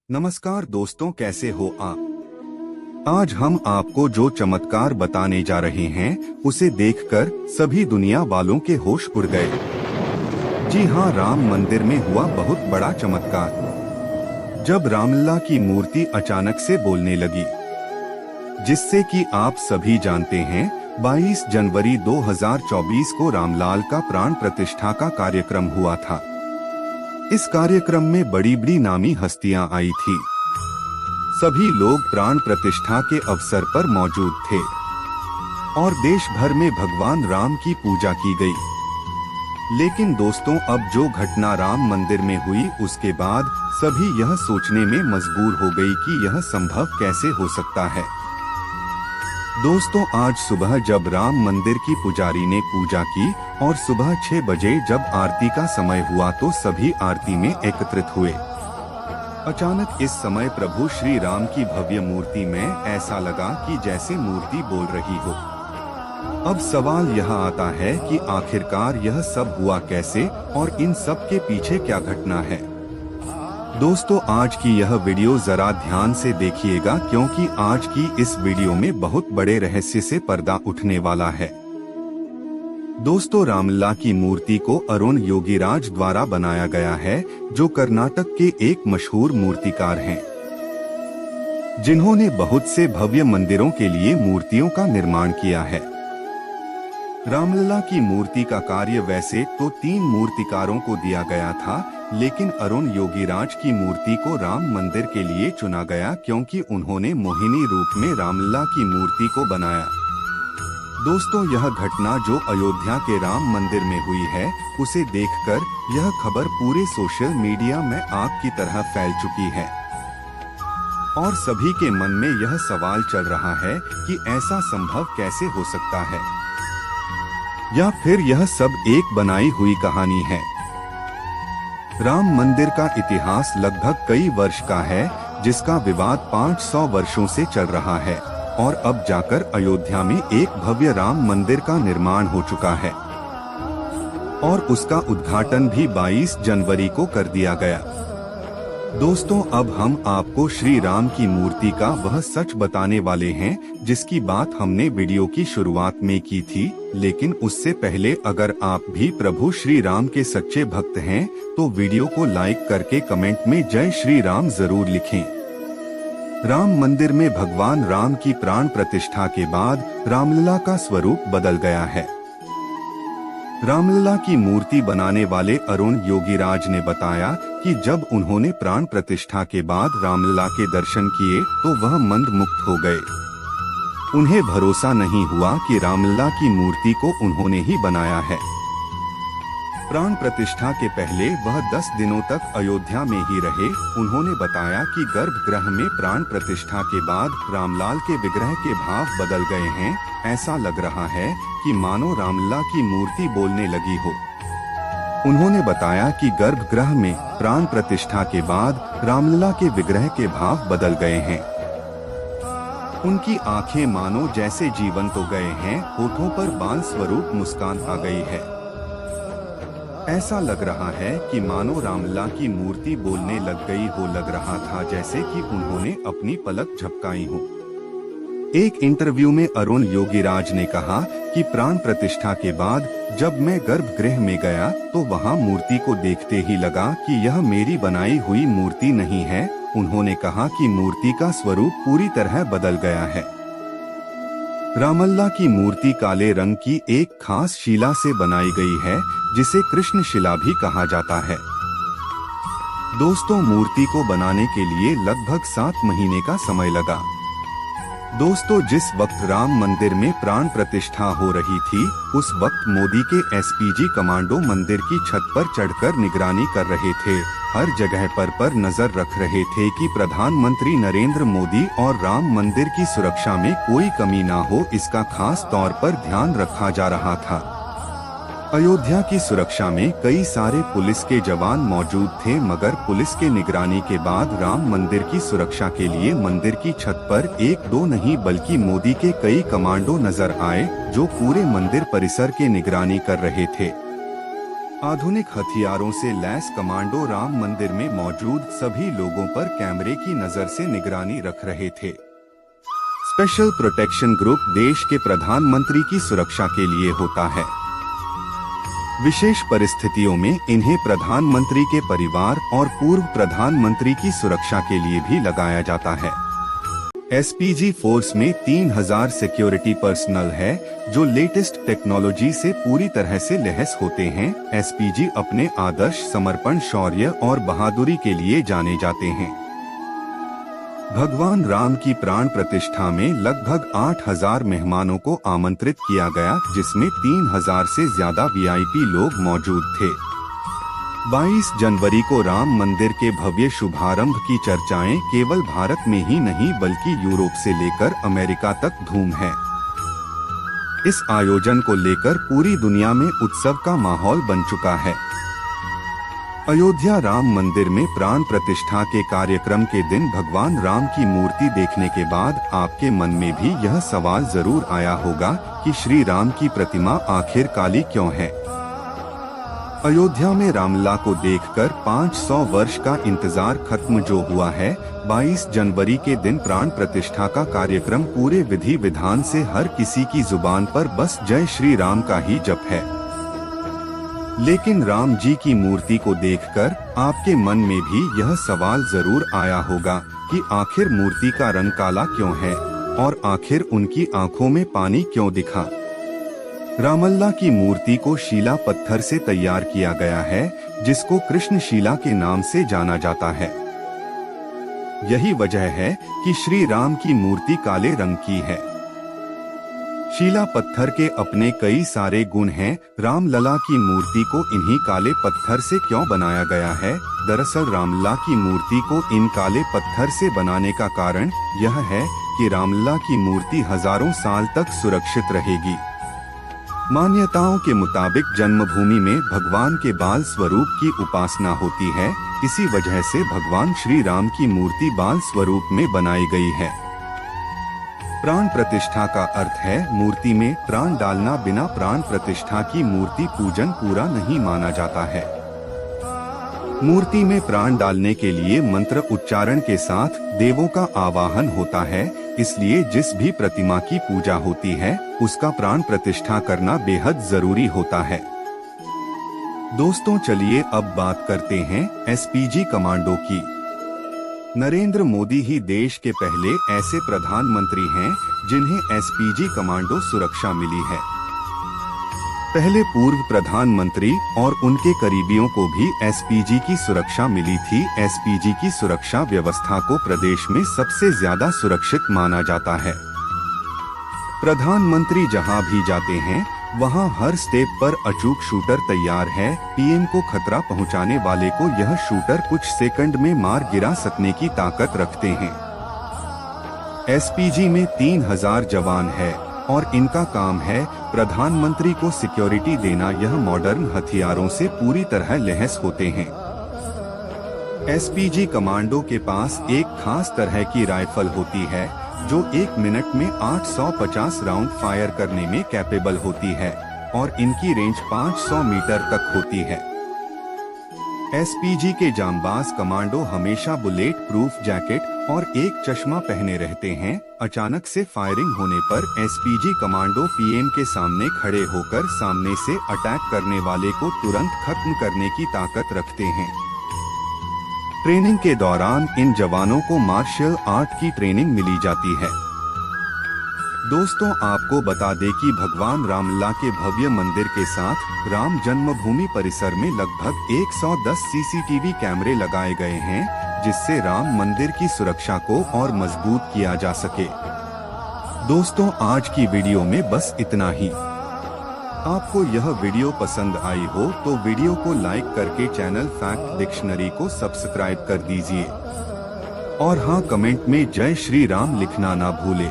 नमस्कार दोस्तों, कैसे हो आप। आज हम आपको जो चमत्कार बताने जा रहे हैं उसे देखकर सभी दुनिया वालों के होश उड़ गए। जी हाँ, राम मंदिर में हुआ बहुत बड़ा चमत्कार। जब रामलला की मूर्ति अचानक से बोलने लगी, जिससे कि आप सभी जानते हैं 22 जनवरी 2024 को रामलाल का प्राण प्रतिष्ठा का कार्यक्रम हुआ था। इस कार्यक्रम में बड़ी बड़ी नामी हस्तियां आई थी। सभी लोग प्राण प्रतिष्ठा के अवसर पर मौजूद थे और देश भर में भगवान राम की पूजा की गई। लेकिन दोस्तों, अब जो घटना राम मंदिर में हुई उसके बाद सभी यह सोचने में मजबूर हो गई कि यह संभव कैसे हो सकता है। दोस्तों, आज सुबह जब राम मंदिर की पुजारी ने पूजा की और सुबह 6 बजे जब आरती का समय हुआ तो सभी आरती में एकत्रित हुए। अचानक इस समय प्रभु श्री राम की भव्य मूर्ति में ऐसा लगा कि जैसे मूर्ति बोल रही हो। अब सवाल यह आता है कि आखिरकार यह सब हुआ कैसे और इन सब के पीछे क्या घटना है। दोस्तों, आज की यह वीडियो जरा ध्यान से देखिएगा, क्योंकि आज की इस वीडियो में बहुत बड़े रहस्य से पर्दा उठने वाला है। दोस्तों, रामलला की मूर्ति को अरुण योगीराज द्वारा बनाया गया है, जो कर्नाटक के एक मशहूर मूर्तिकार हैं, जिन्होंने बहुत से भव्य मंदिरों के लिए मूर्तियों का निर्माण किया है। रामलला की मूर्ति का कार्य वैसे तो 3 मूर्तिकारों को दिया गया था, लेकिन अरुण योगीराज की मूर्ति को राम मंदिर के लिए चुना गया क्योंकि उन्होंने मोहिनी रूप में रामलला की मूर्ति को बनाया। दोस्तों, यह घटना जो अयोध्या के राम मंदिर में हुई है, उसे देखकर यह खबर पूरे सोशल मीडिया में आग की तरह फैल चुकी है और सभी के मन में यह सवाल चल रहा है कि ऐसा संभव कैसे हो सकता है, या फिर यह सब एक बनाई हुई कहानी है। राम मंदिर का इतिहास लगभग कई वर्ष का है, जिसका विवाद 500 वर्षों से चल रहा है और अब जाकर अयोध्या में एक भव्य राम मंदिर का निर्माण हो चुका है और उसका उद्घाटन भी 22 जनवरी को कर दिया गया। दोस्तों, अब हम आपको श्री राम की मूर्ति का वह सच बताने वाले हैं जिसकी बात हमने वीडियो की शुरुआत में की थी। लेकिन उससे पहले अगर आप भी प्रभु श्री राम के सच्चे भक्त हैं तो वीडियो को लाइक करके कमेंट में जय श्री राम जरूर लिखें। राम मंदिर में भगवान राम की प्राण प्रतिष्ठा के बाद रामलला का स्वरूप बदल गया है। रामलला की मूर्ति बनाने वाले अरुण योगीराज ने बताया कि जब उन्होंने प्राण प्रतिष्ठा के बाद रामलला के दर्शन किए तो वह मंद मुक्त हो गए। उन्हें भरोसा नहीं हुआ कि रामलला की मूर्ति को उन्होंने ही बनाया है। प्राण प्रतिष्ठा के पहले वह 10 दिनों तक अयोध्या में ही रहे। उन्होंने बताया कि गर्भगृह में प्राण प्रतिष्ठा के बाद रामलाल के विग्रह के भाव बदल गए हैं। ऐसा लग रहा है कि मानो रामलला की मूर्ति बोलने लगी हो। उन्होंने बताया कि गर्भगृह में प्राण प्रतिष्ठा के बाद रामलला के विग्रह के भाव बदल गए हैं। उनकी आंखें मानो जैसे जीवंत हो गए हैं, होठों पर बाल स्वरूप मुस्कान आ गई है। ऐसा लग रहा है कि मानो रामलला की मूर्ति बोलने लग गई हो। लग रहा था जैसे कि उन्होंने अपनी पलक झपकाई हो। एक इंटरव्यू में अरुण योगीराज ने कहा कि प्राण प्रतिष्ठा के बाद जब मैं गर्भगृह में गया तो वहां मूर्ति को देखते ही लगा कि यह मेरी बनाई हुई मूर्ति नहीं है। उन्होंने कहा कि मूर्ति का स्वरूप पूरी तरह बदल गया है। रामलला की मूर्ति काले रंग की एक खास शिला से बनाई गई है, जिसे कृष्ण शिला भी कहा जाता है। दोस्तों, मूर्ति को बनाने के लिए लगभग 7 महीने का समय लगा। दोस्तों, जिस वक्त राम मंदिर में प्राण प्रतिष्ठा हो रही थी, उस वक्त मोदी के एसपीजी कमांडो मंदिर की छत पर चढ़कर निगरानी कर रहे थे। हर जगह पर नजर रख रहे थे कि प्रधानमंत्री नरेंद्र मोदी और राम मंदिर की सुरक्षा में कोई कमी ना हो। इसका खास तौर पर ध्यान रखा जा रहा था। अयोध्या की सुरक्षा में कई सारे पुलिस के जवान मौजूद थे, मगर पुलिस के निगरानी के बाद राम मंदिर की सुरक्षा के लिए मंदिर की छत पर 1-2 नहीं बल्कि मोदी के कई कमांडो नजर आए, जो पूरे मंदिर परिसर के निगरानी कर रहे थे। आधुनिक हथियारों से लैस कमांडो राम मंदिर में मौजूद सभी लोगों पर कैमरे की नजर से निगरानी रख रहे थे। स्पेशल प्रोटेक्शन ग्रुप देश के प्रधानमंत्री की सुरक्षा के लिए होता है। विशेष परिस्थितियों में इन्हें प्रधानमंत्री के परिवार और पूर्व प्रधानमंत्री की सुरक्षा के लिए भी लगाया जाता है। एसपीजी फोर्स में 3000 सिक्योरिटी पर्सनल है जो लेटेस्ट टेक्नोलॉजी से पूरी तरह से लैस होते हैं। एसपीजी अपने आदर्श, समर्पण, शौर्य और बहादुरी के लिए जाने जाते हैं। भगवान राम की प्राण प्रतिष्ठा में लगभग 8000 मेहमानों को आमंत्रित किया गया, जिसमें 3000 से ज्यादा वीआईपी लोग मौजूद थे। 22 जनवरी को राम मंदिर के भव्य शुभारंभ की चर्चाएं केवल भारत में ही नहीं बल्कि यूरोप से लेकर अमेरिका तक धूम है। इस आयोजन को लेकर पूरी दुनिया में उत्सव का माहौल बन चुका है। अयोध्या राम मंदिर में प्राण प्रतिष्ठा के कार्यक्रम के दिन भगवान राम की मूर्ति देखने के बाद आपके मन में भी यह सवाल जरूर आया होगा कि श्री राम की प्रतिमा आखिर काली क्यों है। अयोध्या में रामलला को देखकर 500 वर्ष का इंतजार खत्म जो हुआ है। 22 जनवरी के दिन प्राण प्रतिष्ठा का कार्यक्रम पूरे विधि विधान से हर किसी की जुबान पर बस जय श्री राम का ही जप है। लेकिन राम जी की मूर्ति को देखकर आपके मन में भी यह सवाल जरूर आया होगा कि आखिर मूर्ति का रंग काला क्यों है और आखिर उनकी आंखों में पानी क्यों दिखा। रामलला की मूर्ति को शीला पत्थर से तैयार किया गया है, जिसको कृष्ण शीला के नाम से जाना जाता है। यही वजह है कि श्री राम की मूर्ति काले रंग की है। शीला पत्थर के अपने कई सारे गुण हैं। रामलला की मूर्ति को इन्हीं काले पत्थर से क्यों बनाया गया है? दरअसल रामलला की मूर्ति को इन काले पत्थर से बनाने का कारण यह है कि रामलला की मूर्ति हजारों साल तक सुरक्षित रहेगी। मान्यताओं के मुताबिक जन्मभूमि में भगवान के बाल स्वरूप की उपासना होती है। इसी वजह से भगवान श्री राम की मूर्ति बाल स्वरूप में बनाई गई है। प्राण प्रतिष्ठा का अर्थ है मूर्ति में प्राण डालना। बिना प्राण प्रतिष्ठा की मूर्ति पूजन पूरा नहीं माना जाता है। मूर्ति में प्राण डालने के लिए मंत्र उच्चारण के साथ देवों का आवाहन होता है। इसलिए जिस भी प्रतिमा की पूजा होती है उसका प्राण प्रतिष्ठा करना बेहद जरूरी होता है। दोस्तों चलिए अब बात करते हैं एसपीजी कमांडो की। नरेंद्र मोदी ही देश के पहले ऐसे प्रधानमंत्री हैं जिन्हें एसपीजी कमांडो सुरक्षा मिली है। पहले पूर्व प्रधानमंत्री और उनके करीबियों को भी एसपीजी की सुरक्षा मिली थी। एसपीजी की सुरक्षा व्यवस्था को प्रदेश में सबसे ज्यादा सुरक्षित माना जाता है। प्रधानमंत्री जहां भी जाते हैं वहां हर स्टेप पर अचूक शूटर तैयार है। पीएम को खतरा पहुंचाने वाले को यह शूटर कुछ सेकंड में मार गिरा सकने की ताकत रखते हैं। एसपीजी में 3000 जवान है और इनका काम है प्रधानमंत्री को सिक्योरिटी देना। यह मॉडर्न हथियारों से पूरी तरह लैस होते हैं। एसपीजी कमांडो के पास एक खास तरह की राइफल होती है जो 1 मिनट में 850 राउंड फायर करने में कैपेबल होती है और इनकी रेंज 500 मीटर तक होती है। एसपीजी के जांबाज कमांडो हमेशा बुलेट प्रूफ जैकेट और एक चश्मा पहने रहते हैं। अचानक से फायरिंग होने पर एसपीजी कमांडो पीएम के सामने खड़े होकर सामने से अटैक करने वाले को तुरंत खत्म करने की ताकत रखते हैं। ट्रेनिंग के दौरान इन जवानों को मार्शल आर्ट की ट्रेनिंग मिली जाती है। दोस्तों आपको बता दें कि भगवान रामलला के भव्य मंदिर के साथ राम जन्मभूमि परिसर में लगभग 110 सीसीटीवी कैमरे लगाए गए हैं, जिससे राम मंदिर की सुरक्षा को और मजबूत किया जा सके। दोस्तों आज की वीडियो में बस इतना ही। आपको यह वीडियो पसंद आई हो तो वीडियो को लाइक करके चैनल फैक्ट डिक्शनरी को सब्सक्राइब कर दीजिए और हाँ, कमेंट में जय श्री राम लिखना ना भूले।